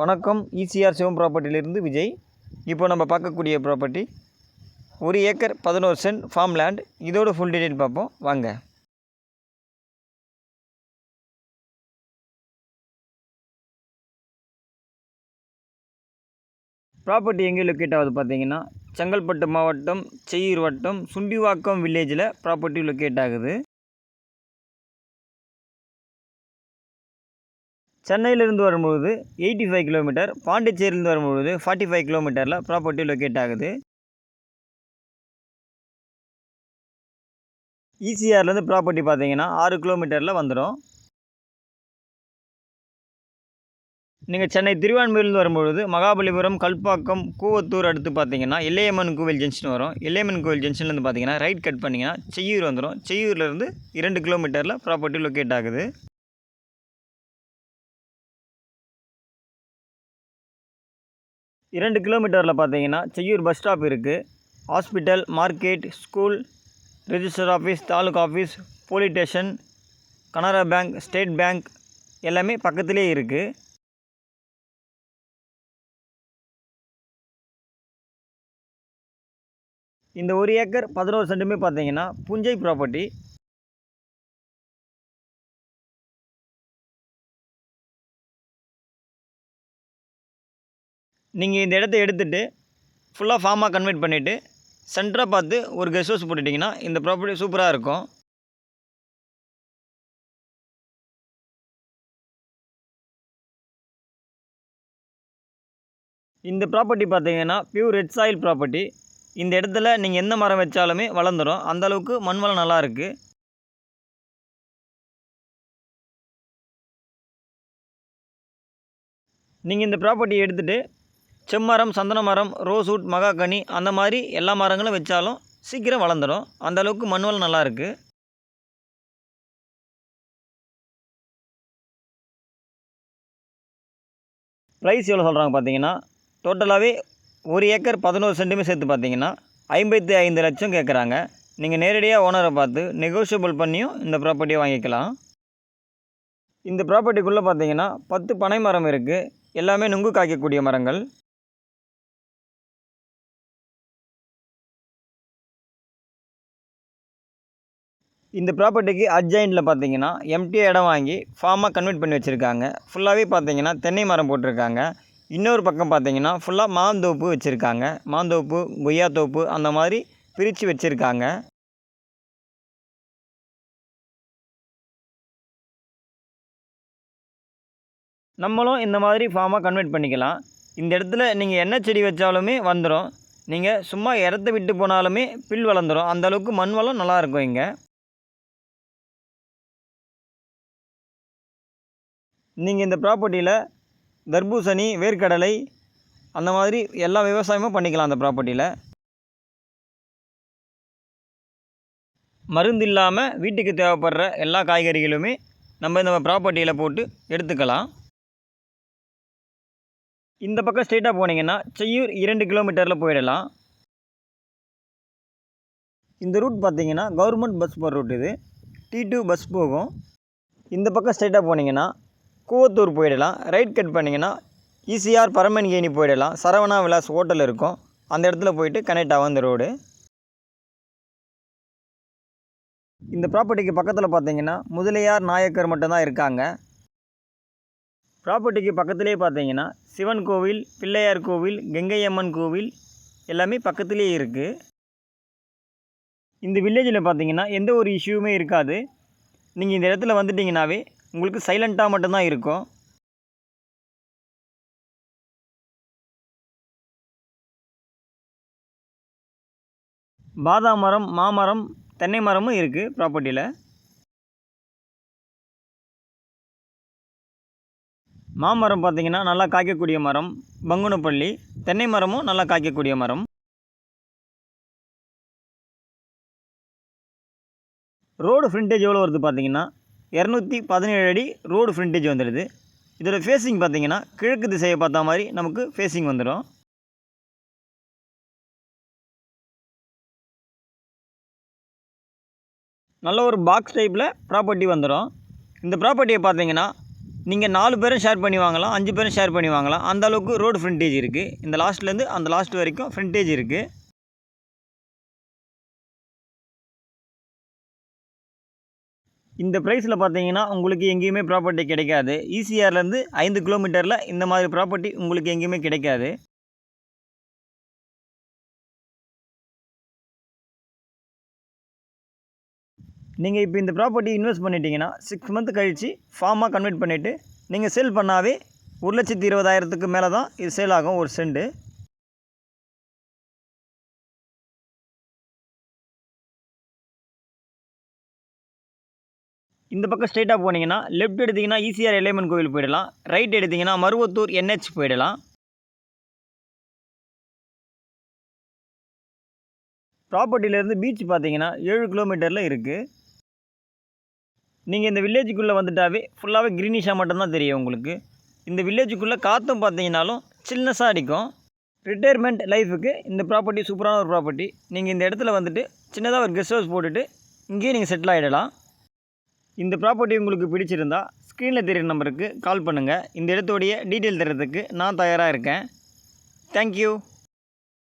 வணக்கம். ஈசிஆர் சிவம் ப்ராப்பர்ட்டியிலிருந்து விஜய். இப்போ நம்ம பார்க்கக்கூடிய property 1 acre 11 cent farm land. இதோட ஃபுல் டீட்டெயில் பார்ப்போம் வாங்க. ப்ராப்பர்ட்டி எங்கே லொக்கேட் ஆகுது பார்த்தீங்கன்னா, செங்கல்பட்டு மாவட்டம் செய்யூர் வட்டம் சுண்டிவாக்கம் வில்லேஜில் ப்ராப்பர்ட்டி லொக்கேட் ஆகுது. சென்னையிலிருந்து வரும்பொழுது 85 கிலோமீட்டர், பாண்டிச்சேரியிலிருந்து வரும்பொழுது 45 கிலோமீட்டரில் ப்ராப்பர்ட்டி லொக்கேட் ஆகுது. ஈசிஆர்லேருந்து ப்ராப்பர்ட்டி பார்த்தீங்கன்னா 6 கிலோமீட்டரில் வந்துடும். நீங்கள் சென்னை திருவான்மையூர்லேருந்து வரும்பொழுது மகாபலிபுரம், கல்பாக்கம், கூவத்தூர் அடுத்து பார்த்தீங்கன்னா எல்லையம்மன் கோவில் ஜங்ஷன் வரும். எல்லையம்மன் கோவில் ஜங்ஷன்லேருந்து பார்த்தீங்கன்னா ரைட் கட் பண்ணிங்கன்னா செய்யூர் வந்துடும். செய்யூர்லேருந்து 2 கிலோமீட்டரில் ப்ராப்பர்ட்டி லொக்கேட் ஆகுது. 2 கிலோமீட்டரில் பார்த்தீங்கன்னா செய்யூர் பஸ் ஸ்டாப் இருக்குது. Hospital, market, school, register office, taluka office, police station, Canara bank, state bank எல்லாமே பக்கத்துலேயே இருக்குது. இந்த 1 ஏக்கர் 11 சென்ட்டுமே பார்த்தீங்கன்னா புஞ்சை ப்ராப்பர்ட்டி. நீங்கள் இந்த இடத்த எடுத்துகிட்டு ஃபுல்லாக ஃபார்மாக கன்வெர்ட் பண்ணிவிட்டு சென்டராக பார்த்து ஒரு கெஸ்ட் ஹவுஸ் போட்டுட்டிங்கன்னா இந்த ப்ராப்பர்ட்டி சூப்பராக இருக்கும். இந்த ப்ராப்பர்ட்டி பார்த்தீங்கன்னா பியூர் ரெட் சாயில் ப்ராப்பர்ட்டி. இந்த இடத்துல நீங்கள் எந்த மரம் வச்சாலுமே வளர்ந்துடும். அந்தளவுக்கு மண் வளம் நல்லா இருக்குது. நீங்கள் இந்த ப்ராப்பர்ட்டியை எடுத்துகிட்டு செம்மரம், சந்தன மரம், ரோஸ்வுட், மகாகனி அந்த மாதிரி எல்லா மரங்களும் வச்சாலும் சீக்கிரம் வளர்ந்துடும். அந்தளவுக்கு மண் வளம் நல்லா இருக்குது. ப்ரைஸ் எவ்வளோ சொல்கிறாங்க பார்த்தீங்கன்னா, டோட்டலாகவே 1 ஏக்கர் 11 சென்ட்டுமே சேர்த்து பார்த்தீங்கன்னா 55 லட்சம் கேட்குறாங்க. நீங்கள் நேரடியாக ஓனரை பார்த்து நெகோஷியபிள் பண்ணியும் இந்த ப்ராப்பர்ட்டியை வாங்கிக்கலாம். இந்த ப்ராப்பர்ட்டிக்குள்ளே பார்த்தீங்கன்னா 10 பனை மரம் இருக்குது. எல்லாமே நுங்கு காய்க்கக்கூடிய மரங்கள். இந்த ப்ராப்பர்ட்டிக்கு அட்ஜாயிண்டில் பார்த்தீங்கன்னா எம்டியாக இடம் வாங்கி ஃபார்மாக கன்வெர்ட் பண்ணி வச்சுருக்காங்க. ஃபுல்லாகவே பார்த்தீங்கன்னா தென்னை மரம் போட்டிருக்காங்க. இன்னொரு பக்கம் பார்த்தீங்கன்னா ஃபுல்லாக மாந்தோப்பு வச்சுருக்காங்க. மாந்தோப்பு, கொய்யாத்தோப்பு அந்த மாதிரி பிரித்து வச்சுருக்காங்க. நம்மளும் இந்த மாதிரி ஃபார்மாக கன்வெர்ட் பண்ணிக்கலாம். இந்த இடத்துல நீங்கள் என்ன செடி வச்சாலுமே வந்துடும். நீங்கள் சும்மா இடத்த விட்டு போனாலுமே பில் வளர்ந்துடும். அந்தளவுக்கு மண் வளம் நல்லாயிருக்கும் இங்கே. நீங்கள் இந்த ப்ராப்பர்ட்டியில் தர்பூசணி, வேர்க்கடலை அந்த மாதிரி எல்லா விவசாயமும் பண்ணிக்கலாம். அந்த ப்ராப்பர்ட்டியில் மருந்து இல்லாமல் வீட்டுக்கு தேவைப்படுற எல்லா காய்கறிகளுமே நம்ம இந்த ப்ராப்பர்ட்டியில் போட்டு எடுத்துக்கலாம். இந்த பக்கம் ஸ்ட்ரெயிட்டாக போனீங்கன்னா செய்யூர் 2 கிலோமீட்டரில் போயிடலாம். இந்த ரூட் பார்த்தீங்கன்னா கவர்மெண்ட் பஸ் போகிற ரூட். இது T2 பஸ் போகும். இந்த பக்கம் ஸ்ட்ரெயிட்டாக போனீங்கன்னா கூவத்தூர் போயிடலாம். ரைட் கட் பண்ணிங்கன்னா ஈசிஆர் பரமன்கேணி போயிடலாம். சரவணா விலாஸ் ஹோட்டல் இருக்கும். அந்த இடத்துல போயிட்டு கனெக்ட் ஆகும் இந்த ரோடு. இந்த ப்ராப்பர்ட்டிக்கு பக்கத்தில் பார்த்தீங்கன்னா முதலியார், நாயக்கர் மட்டும்தான் இருக்காங்க. ப்ராப்பர்ட்டிக்கு பக்கத்துலேயே பார்த்தீங்கன்னா சிவன் கோவில், பிள்ளையார் கோவில், கங்கையம்மன் கோவில் எல்லாமே பக்கத்துலேயே இருக்குது. இந்த வில்லேஜில் பார்த்தீங்கன்னா எந்த ஒரு இஷ்யூவுமே இருக்காது. நீங்கள் இந்த இடத்துல வந்துட்டிங்கனாவே உங்களுக்கு சைலண்ட்டாக மட்டும்தான் இருக்கும். பாதாம் மரம், மாமரம், தென்னை மரமும் இருக்குது ப்ராப்பர்ட்டியில். மாமரம் பார்த்திங்கன்னா நல்லா காய்க்கக்கூடிய மரம். பங்குனப்பள்ளி தென்னை மரமும் நல்லா காய்க்கக்கூடிய மரம். ரோடு ஃப்ரண்டேஜ் எவ்வளோ வருது பார்த்தீங்கன்னா 217 அடி ரோடு ஃப்ரண்டேஜ் வந்துடுது. இதோட ஃபேஸிங் பார்த்தீங்கன்னா கிழக்கு திசையை பார்த்தா மாதிரி நமக்கு ஃபேஸிங் வந்துடும். நல்ல ஒரு பாக்ஸ் டைப்பில் ப்ராப்பர்ட்டி வந்துடும். இந்த ப்ராப்பர்ட்டியை பார்த்தீங்கன்னா நீங்கள் 4 பேரும் ஷேர் பண்ணி வாங்கலாம், 5 பேரும் ஷேர் பண்ணி வாங்கலாம். அந்த அளவுக்கு ரோடு ஃப்ரண்டேஜ் இருக்குது. இந்த லாஸ்ட்லேருந்து அந்த லாஸ்ட் வரைக்கும் ஃப்ரண்டேஜ் இருக்குது. இந்த ப்ரைஸில் பார்த்தீங்கன்னா உங்களுக்கு எங்கேயுமே ப்ராப்பர்ட்டி கிடைக்காது. ஈசிஆர்லேருந்து 5 கிலோமீட்டரில் இந்த மாதிரி ப்ராப்பர்ட்டி உங்களுக்கு எங்கேயுமே கிடைக்காது. நீங்கள் இப்போ இந்த ப்ராப்பர்ட்டி இன்வெஸ்ட் பண்ணிட்டீங்கன்னா 6 மந்த் கழித்து ஃபார்மாக கன்வெர்ட் பண்ணிவிட்டு நீங்கள் சேல் பண்ணாவே 1,20,000க்கு மேலே தான் இது சேல் ஆகும் ஒரு சென்ட். இந்த பக்கம் ஸ்ட்ரைட்டாக போனீங்கன்னா லெஃப்ட் எடுத்திங்கன்னா ஈசிஆர் எல்லையம்மன் கோவில் போயிடலாம். ரைட் எடுத்திங்கன்னா மருவத்தூர் NH போயிடலாம். ப்ராப்பர்ட்டியிலேருந்து பீச் பார்த்தீங்கன்னா 7 கிலோமீட்டரில் இருக்குது. நீங்கள் இந்த வில்லேஜுக்குள்ளே வந்துட்டாவே ஃபுல்லாகவே க்ரீனிஷாக மட்டும்தான் தெரியும் உங்களுக்கு. இந்த வில்லேஜுக்குள்ளே காற்றும் பார்த்தீங்கன்னாலும் சில்னஸாக அடிக்கும். ரிட்டையர்மெண்ட் லைஃபுக்கு இந்த ப்ராப்பர்ட்டி சூப்பரான ஒரு ப்ராப்பர்ட்டி. நீங்கள் இந்த இடத்துல வந்துட்டு சின்னதாக ஒரு கெஸ்ட் ஹவுஸ் போட்டுட்டு இங்கேயே நீங்கள் செட்டில் ஆகிடலாம். இந்த ப்ராப்பர்ட்டி உங்களுக்கு பிடிச்சிருந்தா ஸ்க்ரீனில் தெரிகிற நம்பருக்கு கால் பண்ணுங்கள். இந்த இடத்துடைய டீட்டெயில் தர்றதுக்கு நான் தயாராக இருக்கேன். தேங்க்யூ.